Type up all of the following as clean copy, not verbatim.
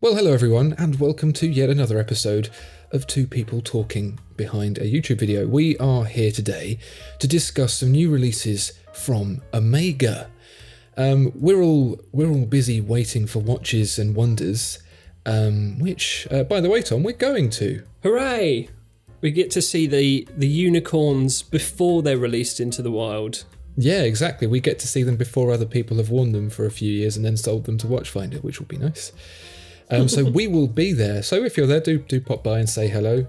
Well, hello everyone, and welcome to yet another episode of Two People Talking Behind a YouTube Video. We are here today to discuss some new releases from Omega. We're all busy waiting for watches and wonders, which, by the way, Tom, we're going to. Hooray! We get to see the unicorns before they're released into the wild. Yeah, exactly. We get to see them before other people have worn them for a few years and then sold them to Watchfinder, which will be nice. So we will be there. So if you're there, do pop by and say hello.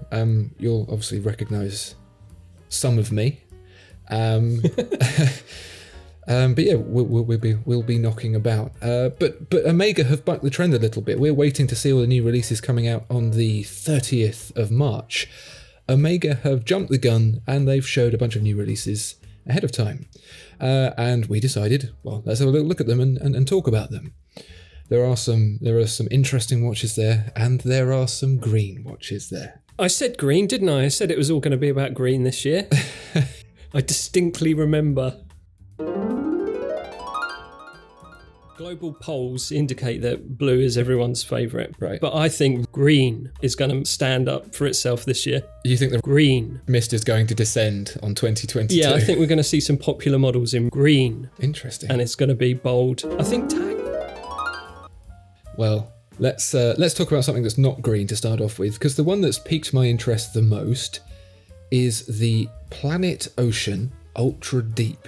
You'll obviously recognise some of me. But yeah, we'll be knocking about. But Omega have bucked the trend a little bit. We're waiting to see all the new releases coming out on the 30th of March. Omega have jumped the gun and they've showed a bunch of new releases ahead of time. And we decided, well, let's have a little look at them and talk about them. There are some interesting watches there, and there are some green watches there. I said green, didn't I? I said it was all going to be about green this year. I distinctly remember. Global polls indicate that blue is everyone's favourite. Right. But I think green is going to stand up for itself this year. You think the green mist is going to descend on 2022? Yeah, I think we're going to see some popular models in green. Interesting. And it's going to be bold. I think tag. Well, let's talk about something that's not green to start off with, because the one that's piqued my interest the most is the Planet Ocean Ultra Deep.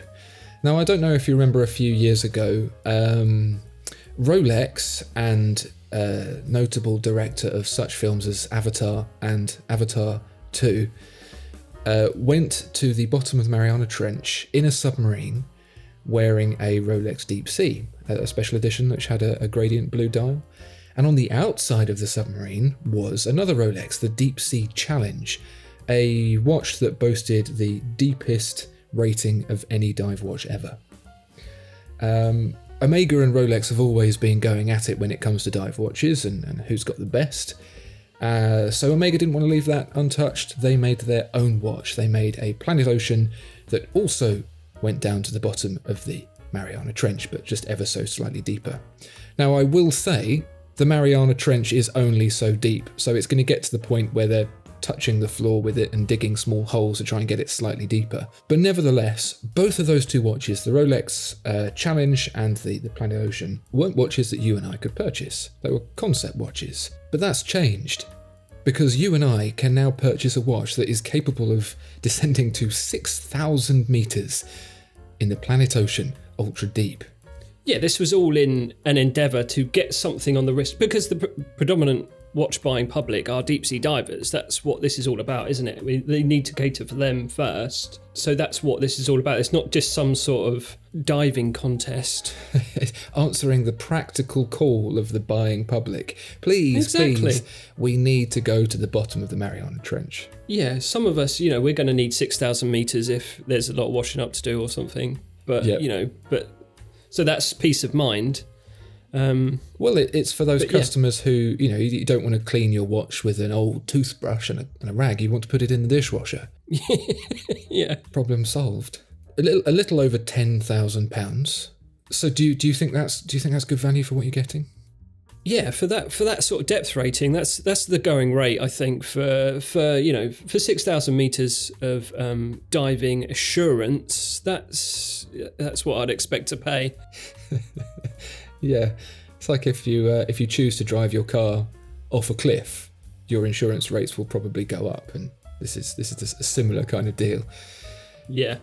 Now, I don't know if you remember a few years ago, Rolex and notable director of such films as Avatar and Avatar 2 went to the bottom of the Mariana Trench in a submarine wearing a Rolex Deep Sea, a special edition which had a gradient blue dial. And on the outside of the submarine was another Rolex, the Deep Sea Challenge, a watch that boasted the deepest rating of any dive watch ever. Omega and Rolex have always been going at it when it comes to dive watches and who's got the best. So Omega didn't want to leave that untouched. They made their own watch. They made a Planet Ocean that also went down to the bottom of the Mariana Trench, but just ever so slightly deeper. Now, I will say the Mariana Trench is only so deep, so it's going to get to the point where they're touching the floor with it and digging small holes to try and get it slightly deeper. But nevertheless, both of those two watches, the Rolex Challenge and the Planet Ocean, weren't watches that you and I could purchase. They were concept watches. But that's changed, because you and I can now purchase a watch that is capable of descending to 6,000 meters in the Planet Ocean Ultra Deep. Yeah, this was all in an endeavour to get something on the wrist, because the predominant watch buying public are deep sea divers. That's what this is all about, isn't it? They need to cater for them first. So that's what this is all about. It's not just some sort of diving contest. Answering the practical call of the buying public. Please, we need to go to the bottom of the Mariana Trench. Yeah, some of us, we're going to need 6,000 metres if there's a lot of washing up to do or something. But, yep. So that's peace of mind. Well, it's for those customers who, you don't want to clean your watch with an old toothbrush and a rag. You want to put it in the dishwasher. Yeah. Problem solved. A little over £10,000. So do you think that's good value for what you're getting? Yeah, for that sort of depth rating, that's the going rate, I think, for 6,000 meters of diving assurance. That's what I'd expect to pay. Yeah, it's like if you choose to drive your car off a cliff, your insurance rates will probably go up, and this is a similar kind of deal. Yeah.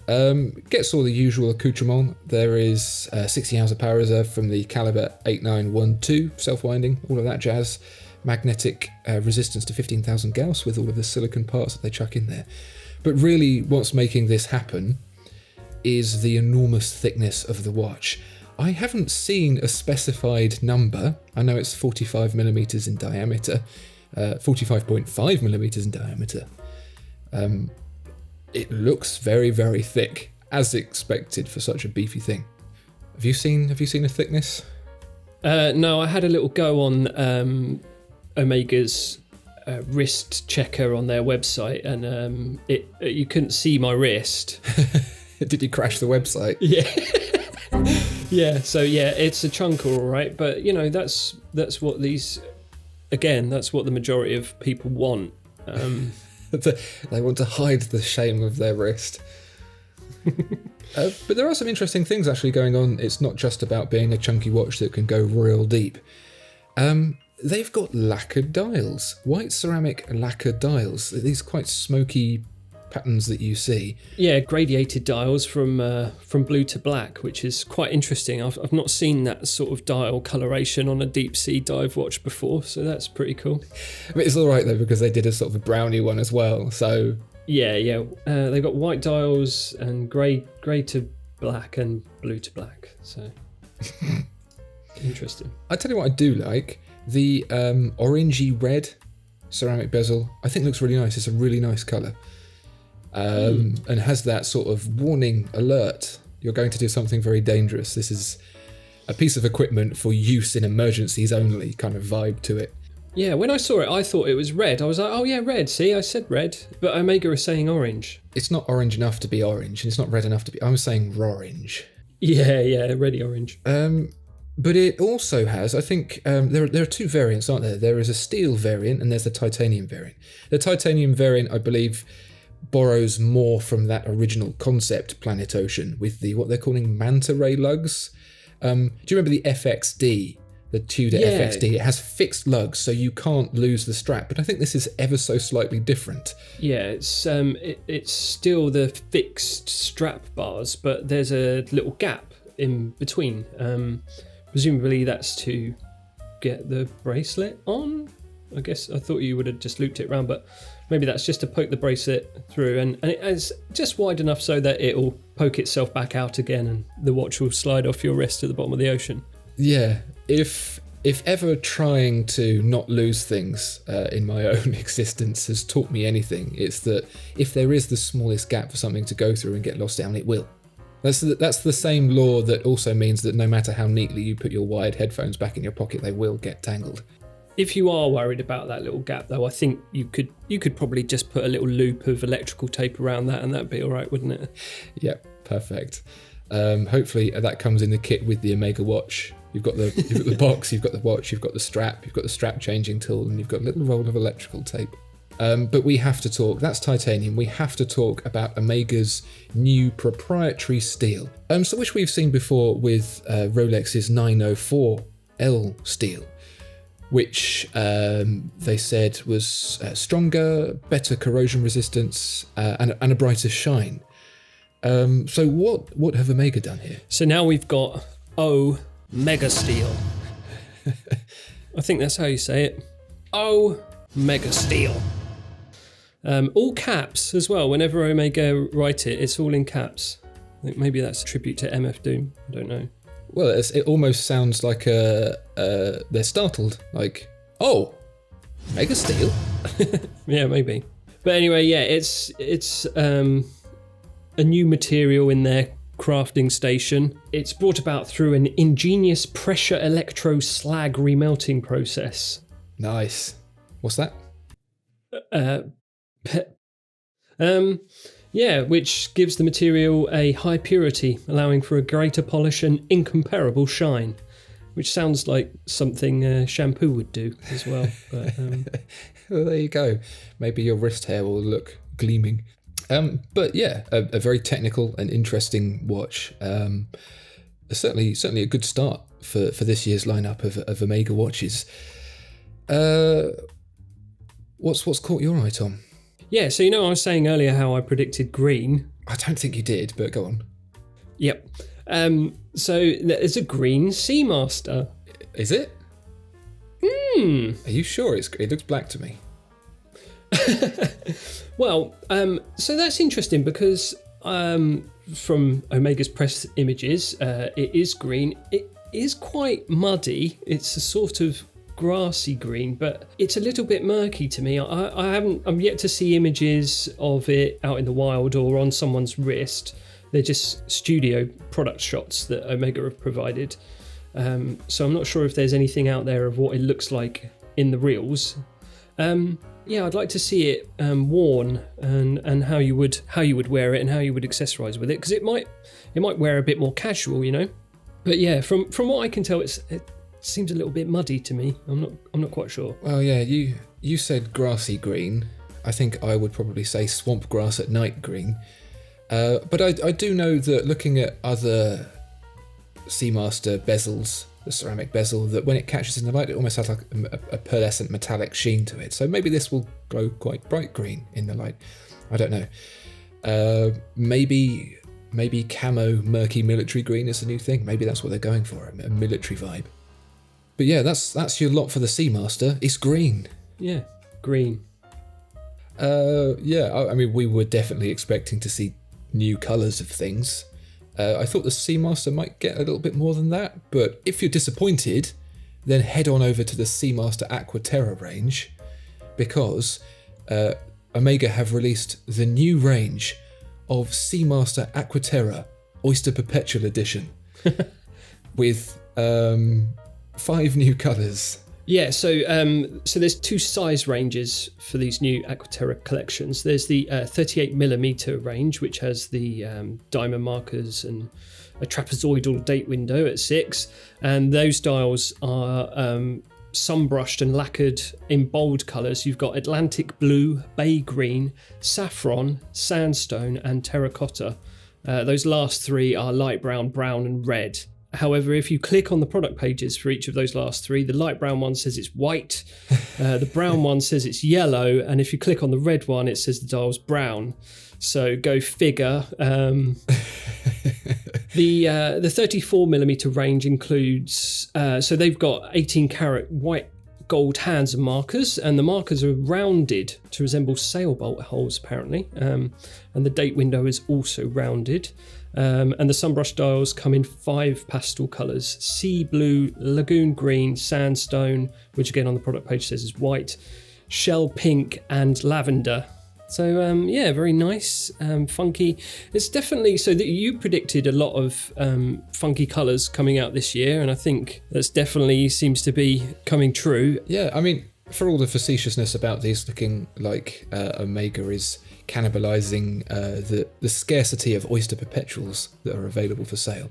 Gets all the usual accoutrement. There is 60 hours of power reserve from the caliber 8912, self-winding, all of that jazz. Magnetic resistance to 15,000 Gauss with all of the silicon parts that they chuck in there. But really, what's making this happen is the enormous thickness of the watch. I haven't seen a specified number. I know it's 45 millimeters in diameter, 45.5 millimeters in diameter. It looks very, very thick, as expected for such a beefy thing. Have you seen a thickness? No, I had a little go on Omega's wrist checker on their website, and you couldn't see my wrist. Did you crash the website? Yeah. Yeah, so yeah, it's a chunk, all right, but you know that's what these, again, that's what the majority of people want. They want to hide the shame of their wrist. But there are some interesting things actually going on. It's not just about being a chunky watch that can go real deep. They've got lacquered dials, white ceramic lacquered dials. These quite smoky patterns that you see. Yeah, gradiated dials from blue to black, which is quite interesting. I've not seen that sort of dial coloration on a deep sea dive watch before, so that's pretty cool. I mean, it's all right though because they did a sort of a brownie one as well. So yeah, they've got white dials and grey to black and blue to black. So interesting. I tell you what, I do like the orangey red ceramic bezel. I think looks really nice. It's a really nice colour. And has that sort of warning alert. You're going to do something very dangerous. This is a piece of equipment for use in emergencies only kind of vibe to it. Yeah, when I saw it, I thought it was red. I was like, oh yeah, red. See, I said red. But Omega is saying orange. It's not orange enough to be orange, and it's not red enough to be... I was saying orange. Yeah, ready orange. But it also has, I think, there are two variants, aren't there? There is a steel variant and there's the titanium variant. The titanium variant, I believe, borrows more from that original concept Planet Ocean with the what they're calling manta ray lugs. Do you remember the FXD, the Tudor FXD? It has fixed lugs, so you can't lose the strap. But I think this is ever so slightly different. Yeah, it's still the fixed strap bars, but there's a little gap in between. Presumably that's to get the bracelet on. I guess I thought you would have just looped it around, but maybe that's just to poke the bracelet through, and it is just wide enough so that it'll poke itself back out again and the watch will slide off your wrist at the bottom of the ocean. Yeah, if ever trying to not lose things in my own existence has taught me anything, it's that if there is the smallest gap for something to go through and get lost down, it will. That's the same law that also means that no matter how neatly you put your wired headphones back in your pocket, they will get tangled. If you are worried about that little gap, though, I think you could probably just put a little loop of electrical tape around that, and that'd be all right, wouldn't it? Yep, perfect. Hopefully that comes in the kit with the Omega watch. You've got the box, you've got the watch, you've got the strap changing tool, and you've got a little roll of electrical tape. But we have to talk, that's titanium, we have to talk about Omega's new proprietary steel. So which we've seen before with Rolex's 904L steel, which they said was stronger, better corrosion resistance, and a brighter shine. So what have Omega done here? So now we've got Mega Steel. I think that's how you say it. Mega Steel. All caps as well. Whenever Omega write it, it's all in caps. I think maybe that's a tribute to MF Doom. I don't know. Well, it almost sounds like they're startled. Like, Mega Steel? Yeah, maybe. But anyway, yeah, it's a new material in their crafting station. It's brought about through an ingenious pressure electro slag remelting process. Nice. What's that? Which gives the material a high purity, allowing for a greater polish and incomparable shine, which sounds like something shampoo would do as well. But, well, there you go. Maybe your wrist hair will look gleaming. But yeah, a very technical and interesting watch. Certainly a good start for this year's lineup of Omega watches. What's caught your eye, Tom? Yeah, so I was saying earlier how I predicted green. I don't think you did, but go on. Yep. So there's a green Seamaster. Is it? Are you sure? It looks black to me. Well, so that's interesting because from Omega's press images, it is green. It is quite muddy. It's a sort of grassy green, but it's a little bit murky to me. I'm yet to see images of it out in the wild or on someone's wrist. They're just studio product shots that Omega have provided. So I'm not sure if there's anything out there of what it looks like in the reels. Yeah, I'd like to see it worn and how you would wear it and how you would accessorize with it, because it might wear a bit more casual, But yeah, from what I can tell, it seems a little bit muddy to me. I'm not quite sure. Well, yeah, you said grassy green. I think I would probably say swamp grass at night green. But I do know that looking at other Seamaster bezels, the ceramic bezel, that when it catches in the light, it almost has like a pearlescent metallic sheen to it. So maybe this will glow quite bright green in the light. I don't know. Maybe camo murky military green is the new thing. Maybe that's what they're going for, a military vibe. But yeah, that's your lot for the Seamaster. It's green. Yeah, green. Yeah, I mean, we were definitely expecting to see new colours of things. I thought the Seamaster might get a little bit more than that, but if you're disappointed, then head on over to the Seamaster Aqua Terra range, because Omega have released the new range of Seamaster Aqua Terra Oyster Perpetual Edition with 5 new colours. Yeah, so there's 2 size ranges for these new Aqua Terra collections. There's the 38mm range, which has the diamond markers and a trapezoidal date window at 6, and those dials are sunbrushed and lacquered in bold colours. You've got Atlantic blue, bay green, saffron, sandstone and terracotta. Those last 3 are light brown, brown and red. However, if you click on the product pages for each of those last 3, the light brown one says it's white, the brown one says it's yellow, and if you click on the red one, it says the dial's brown. So go figure. The 34mm range includes, so they've got 18 karat white gold hands and markers, and the markers are rounded to resemble sailboat holes apparently, and the date window is also rounded. And the sunbrush dials come in 5 pastel colours: sea blue, lagoon green, sandstone, which again on the product page says is white, shell pink and lavender. So yeah, very nice, funky. It's definitely so that you predicted a lot of funky colours coming out this year, and I think that's definitely seems to be coming true. Yeah, I mean, for all the facetiousness about these looking like Omega is cannibalising the scarcity of Oyster Perpetuals that are available for sale,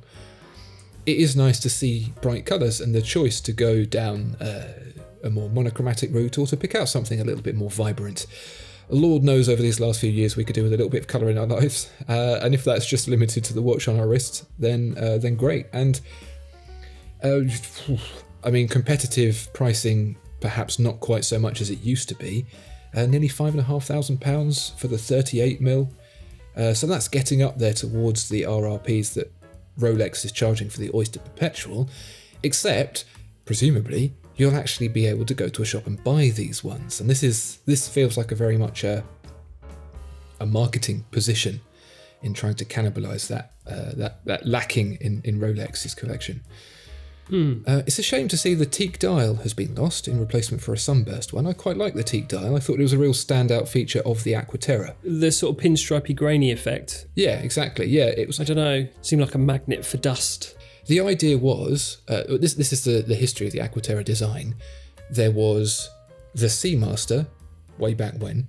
it is nice to see bright colours and the choice to go down a more monochromatic route or to pick out something a little bit more vibrant. Lord knows over these last few years we could do with a little bit of colour in our lives, and if that's just limited to the watch on our wrist, then great. And I mean, competitive pricing, perhaps not quite so much as it used to be. Nearly £5,500 for the 38mm. So that's getting up there towards the RRPs that Rolex is charging for the Oyster Perpetual, except, presumably, you'll actually be able to go to a shop and buy these ones. And this feels like a very much a marketing position in trying to cannibalise that lacking in Rolex's collection. It's a shame to see the teak dial has been lost in replacement for a sunburst one. I quite like the teak dial. I thought it was a real standout feature of the Aqua Terra. The sort of pinstripey grainy effect. Yeah, exactly. Yeah, it was. I don't know. Seemed like a magnet for dust. The idea was, this is the history of the Aqua Terra design. There was the Seamaster way back when,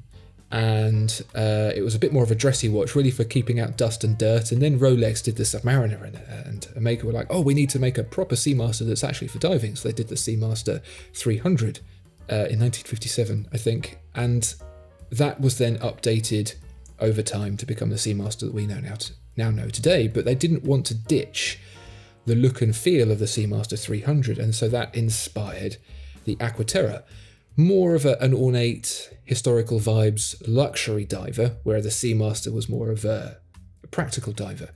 and it was a bit more of a dressy watch, really for keeping out dust and dirt. And then Rolex did the Submariner, and Omega were like, oh, we need to make a proper Seamaster that's actually for diving. So they did the Seamaster 300 in 1957, I think. And that was then updated over time to become the Seamaster that we now know today. But they didn't want to ditch the look and feel of the Seamaster 300, and so that inspired the Aqua Terra. More of an ornate, historical vibes luxury diver, where the Seamaster was more of a practical diver.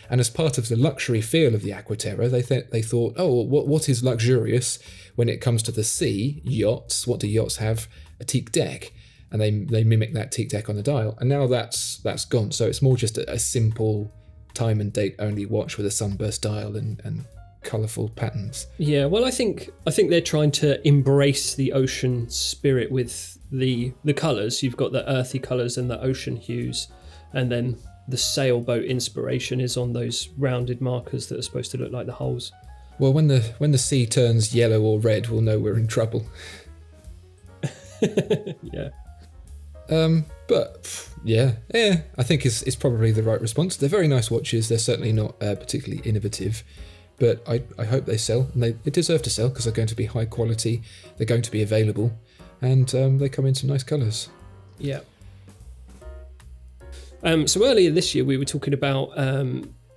And as part of the luxury feel of the Aqua Terra, they thought, oh, what is luxurious when it comes to the sea? Yachts. What do yachts have? A teak deck. And they mimic that teak deck on the dial. And now that's gone. So it's more just a simple time and date only watch with a sunburst dial and colourful patterns. Yeah, well, I think they're trying to embrace the ocean spirit with the colours. You've got the earthy colours and the ocean hues, and then the sailboat inspiration is on those rounded markers that are supposed to look like the holes. Well, when the sea turns yellow or red, we'll know we're in trouble. Yeah. But yeah, I think it's probably the right response. They're very nice watches. They're certainly not particularly innovative, but I hope they sell, and they deserve to sell because they're going to be high quality, they're going to be available, and they come in some nice colours. Yeah. So earlier this year we were talking about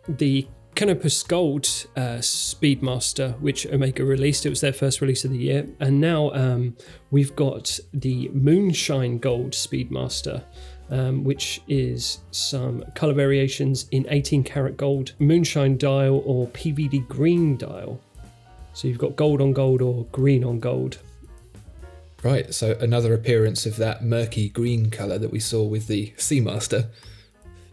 the Canopus Gold Speedmaster, which Omega released. It was their first release of the year, and now we've got the Moonshine Gold Speedmaster, which is some colour variations in 18 karat gold, Moonshine dial, or PVD green dial. So you've got gold on gold or green on gold. Right, so another appearance of that murky green colour that we saw with the Seamaster.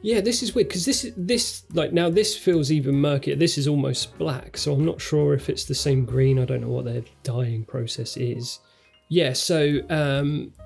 Yeah, this is weird because this now this feels even murkier. This is almost black, so I'm not sure if it's the same green. I don't know what their dyeing process is. Yeah, so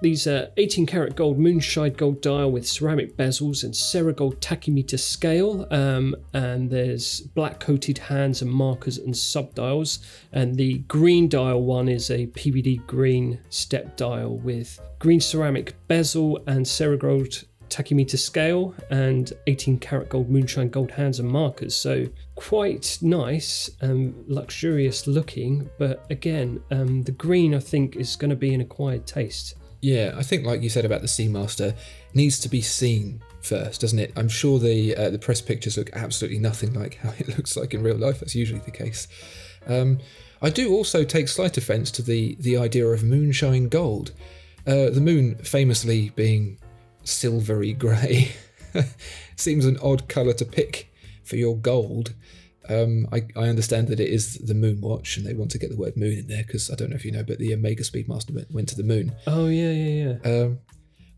these are 18 karat gold Moonshine gold dial with ceramic bezels and Ceragold tachymeter scale, and there's black coated hands and markers and subdials, and the green dial one is a PVD green step dial with green ceramic bezel and Ceragold tachymeter scale and 18 karat gold Moonshine gold hands and markers. So quite nice and luxurious looking, but again, the green I think is going to be an acquired taste. Yeah, I think like you said about the Seamaster, needs to be seen first, doesn't it? I'm sure the press pictures look absolutely nothing like how it looks like in real life. That's usually the case. I do also take slight offence to the idea of Moonshine gold. The moon famously being silvery grey seems an odd colour to pick for your gold. I understand that it is the moon watch and they want to get the word moon in there because I don't know if you know, but the Omega Speedmaster went to the moon. Oh yeah.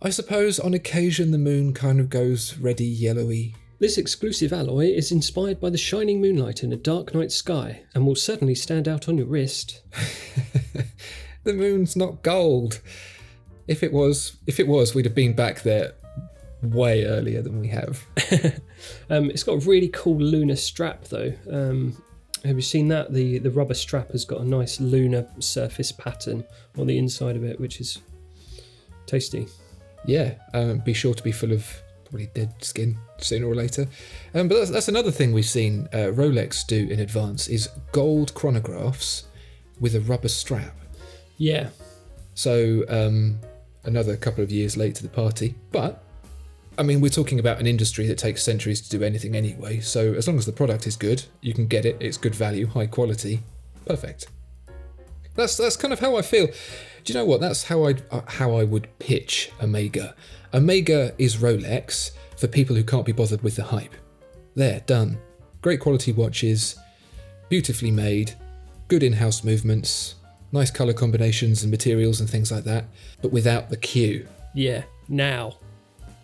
I suppose on occasion the moon kind of goes reddy yellowy. This exclusive alloy is inspired by the shining moonlight in a dark night sky and will certainly stand out on your wrist. The moon's not gold. If it was, we'd have been back there way earlier than we have. It's got a really cool lunar strap, though. Have you seen that? The rubber strap has got a nice lunar surface pattern on the inside of it, which is tasty. Yeah, be sure to be full of probably dead skin sooner or later. But that's another thing we've seen Rolex do in advance is gold chronographs with a rubber strap. Yeah. So another couple of years late to the party. But, I mean, we're talking about an industry that takes centuries to do anything anyway. So as long as the product is good, you can get it, it's good value, high quality. Perfect. That's kind of how I feel. Do you know what? That's how I would pitch Omega. Omega is Rolex for people who can't be bothered with the hype. There, done. Great quality watches, beautifully made, good in-house movements, nice colour combinations and materials and things like that, but without the queue. Yeah, now.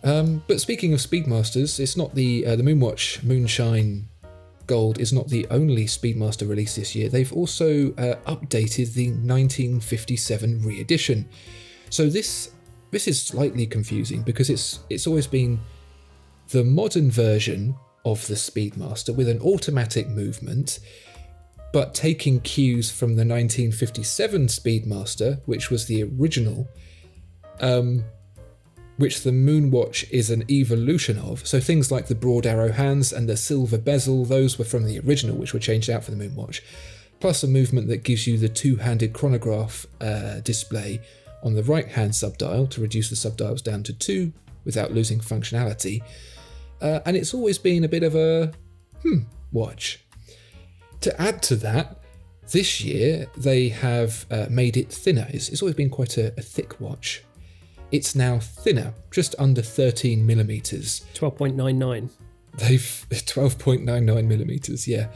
But speaking of Speedmasters, it's not the Moonwatch Moonshine Gold is not the only Speedmaster release this year. They've also updated the 1957 re-edition. So this is slightly confusing because it's always been the modern version of the Speedmaster with an automatic movement, but taking cues from the 1957 Speedmaster, which was the original, which the Moonwatch is an evolution of. So things like the broad arrow hands and the silver bezel, those were from the original, which were changed out for the Moonwatch, plus a movement that gives you the two-handed chronograph display on the right-hand subdial to reduce the subdials down to 2 without losing functionality. And it's always been a bit of a watch. To add to that, this year they have made it thinner. It's always been quite a thick watch. It's now thinner, just under 13 millimeters. 12.99. They've 12.99 millimeters, yeah.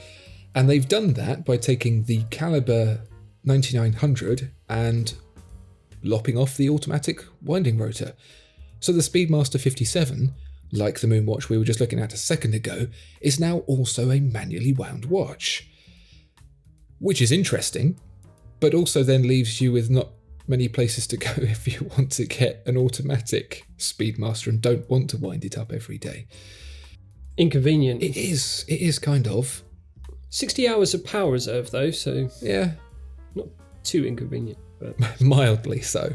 And they've done that by taking the caliber 9900 and lopping off the automatic winding rotor. So the Speedmaster 57, like the Moonwatch we were just looking at a second ago, is now also a manually wound watch. Which is interesting, but also then leaves you with not many places to go if you want to get an automatic Speedmaster and don't want to wind it up every day. Inconvenient. It is kind of. 60 hours of power reserve though, so yeah, not too inconvenient, but mildly so.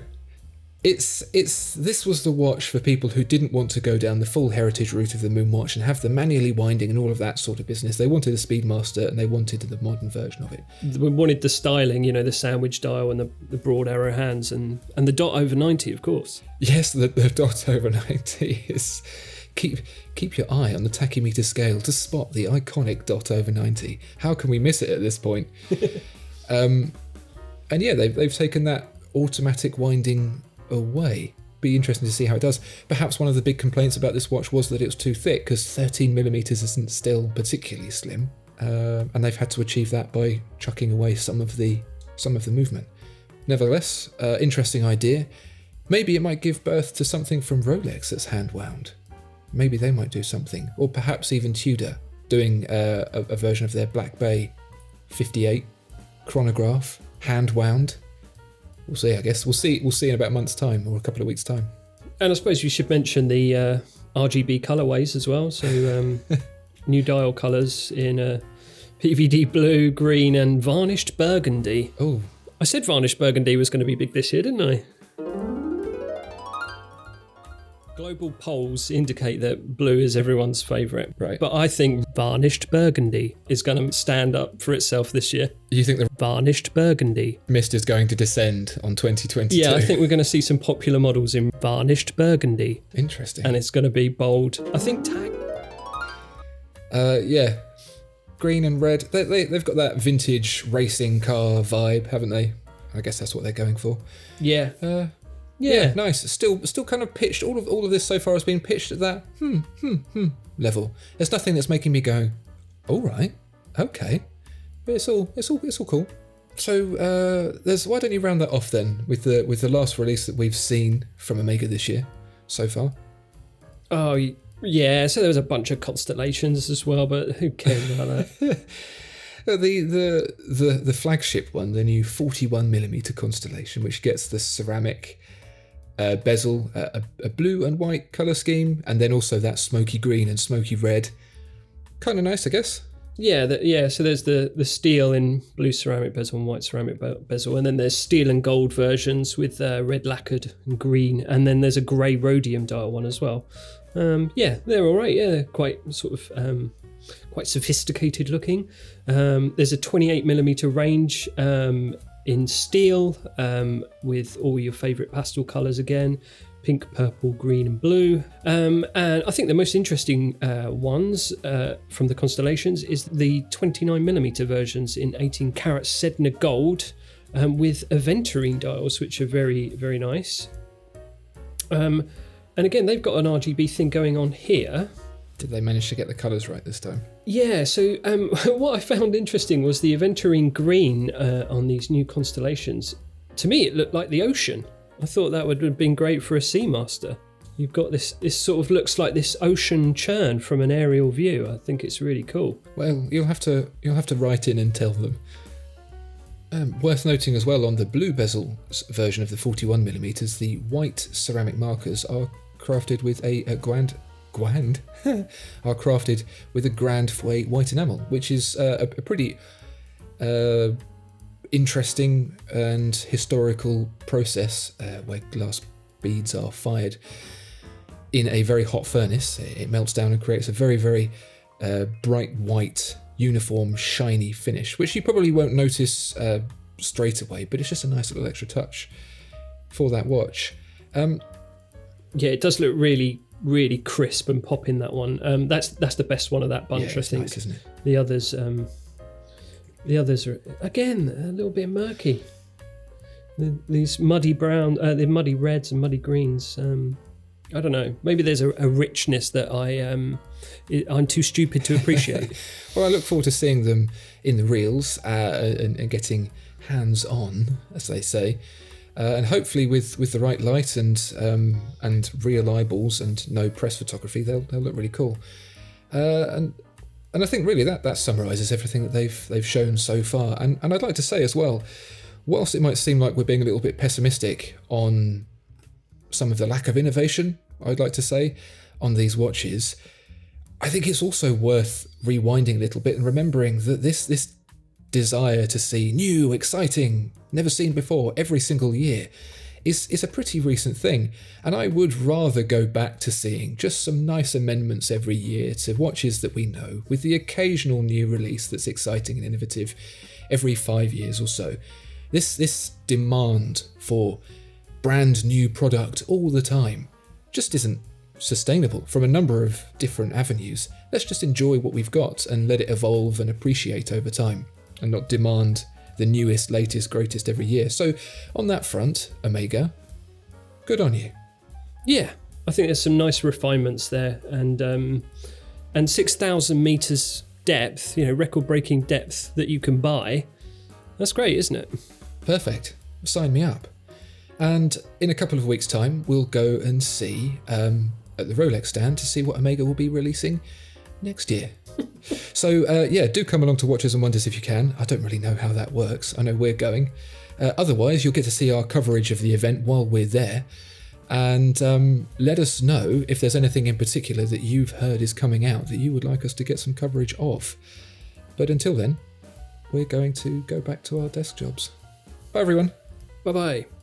This was the watch for people who didn't want to go down the full heritage route of the Moonwatch and have the manually winding and all of that sort of business. They wanted a Speedmaster and they wanted the modern version of it. We wanted the styling, the sandwich dial and the broad arrow hands and the dot over 90, of course. Yes, the dot over 90 is... Keep your eye on the tachymeter scale to spot the iconic dot over 90. How can we miss it at this point? And yeah, they've taken that automatic winding away. Be interesting to see how it does. Perhaps one of the big complaints about this watch was that it was too thick, because 13mm isn't still particularly slim, and they've had to achieve that by chucking away some of the movement. Nevertheless, interesting idea. Maybe it might give birth to something from Rolex that's hand wound. Maybe they might do something, or perhaps even Tudor doing a version of their Black Bay 58 chronograph hand wound. We'll see, I guess. We'll see in about a month's time or a couple of weeks' time. And I suppose we should mention the RGB colourways as well. So new dial colours in PVD blue, green and varnished burgundy. Oh, I said varnished burgundy was going to be big this year, didn't I? Global polls indicate that blue is everyone's favourite. Right. But I think varnished burgundy is going to stand up for itself this year. You think the Varnished burgundy. mist is going to descend on 2022? Yeah, I think we're going to see some popular models in varnished burgundy. Interesting. And it's going to be bold. I think tag. Yeah. Green and red. They've got that vintage racing car vibe, haven't they? I guess that's what they're going for. Yeah. Yeah, nice. Still kind of pitched. All of this so far has been pitched at that level. There's nothing that's making me go, all right, okay. But it's all cool. So why don't you round that off then with the last release that we've seen from Omega this year so far? Oh yeah. So there was a bunch of Constellations as well, but who cares about that? The flagship one, the new 41mm Constellation, which gets the ceramic bezel, a blue and white colour scheme, and then also that smoky green and smoky red. Kind of nice, I guess. Yeah, so there's the steel in blue ceramic bezel and white ceramic bezel, and then there's steel and gold versions with red lacquered and green, and then there's a grey rhodium dial one as well. Yeah, they're all right. Yeah, they're quite sort of quite sophisticated looking. There's a 28mm range in steel with all your favourite pastel colours again. Pink, purple, green and blue. And I think the most interesting ones from the Constellations is the 29mm versions in 18 karat Sedna gold with aventurine dials, which are very, very nice. And again, they've got an RGB thing going on here. Did they manage to get the colours right this time? Yeah, so what I found interesting was the aventurine green on these new Constellations. To me, it looked like the ocean. I thought that would have been great for a Seamaster. You've got this sort of looks like this ocean churn from an aerial view. I think it's really cool. Well, you'll have to write in and tell them. Worth noting as well, on the blue bezel version of the 41mm, the white ceramic markers are crafted with a grand are crafted with a grand fouet white enamel, which is a pretty interesting and historical process where glass beads are fired in a very hot furnace. It melts down and creates a very, very bright white, uniform, shiny finish, which you probably won't notice straight away, but it's just a nice little extra touch for that watch. Yeah, it does look really, really crisp and pop in that one. That's the best one of that bunch, I think. Nice, isn't it? The others are, again, a little bit murky. These muddy brown, the muddy reds and muddy greens. I don't know. Maybe there's a richness that I'm too stupid to appreciate. Well, I look forward to seeing them in the reels and getting hands-on, as they say. And hopefully with the right light and real eyeballs and no press photography, they'll look really cool. And I think really that summarises everything that they've shown so far. And I'd like to say as well, whilst it might seem like we're being a little bit pessimistic on some of the lack of innovation, I'd like to say, on these watches, I think it's also worth rewinding a little bit and remembering that this desire to see new, exciting, never seen before every single year, is a pretty recent thing, and I would rather go back to seeing just some nice amendments every year to watches that we know, with the occasional new release that's exciting and innovative every 5 years or so. This demand for brand new product all the time just isn't sustainable from a number of different avenues. Let's just enjoy what we've got and let it evolve and appreciate over time, and not demand the newest, latest, greatest every year. So on that front, Omega, good on you. Yeah, I think there's some nice refinements there, and 6,000 meters depth, record-breaking depth that you can buy. That's great, isn't it? Perfect. Sign me up. And in a couple of weeks' time, we'll go and see at the Rolex stand to see what Omega will be releasing next year. So do come along to Watches and Wonders if you can. I don't really know how that works. I know we're going. Otherwise, you'll get to see our coverage of the event while we're there. And let us know if there's anything in particular that you've heard is coming out that you would like us to get some coverage of. But until then, we're going to go back to our desk jobs. Bye, everyone. Bye-bye.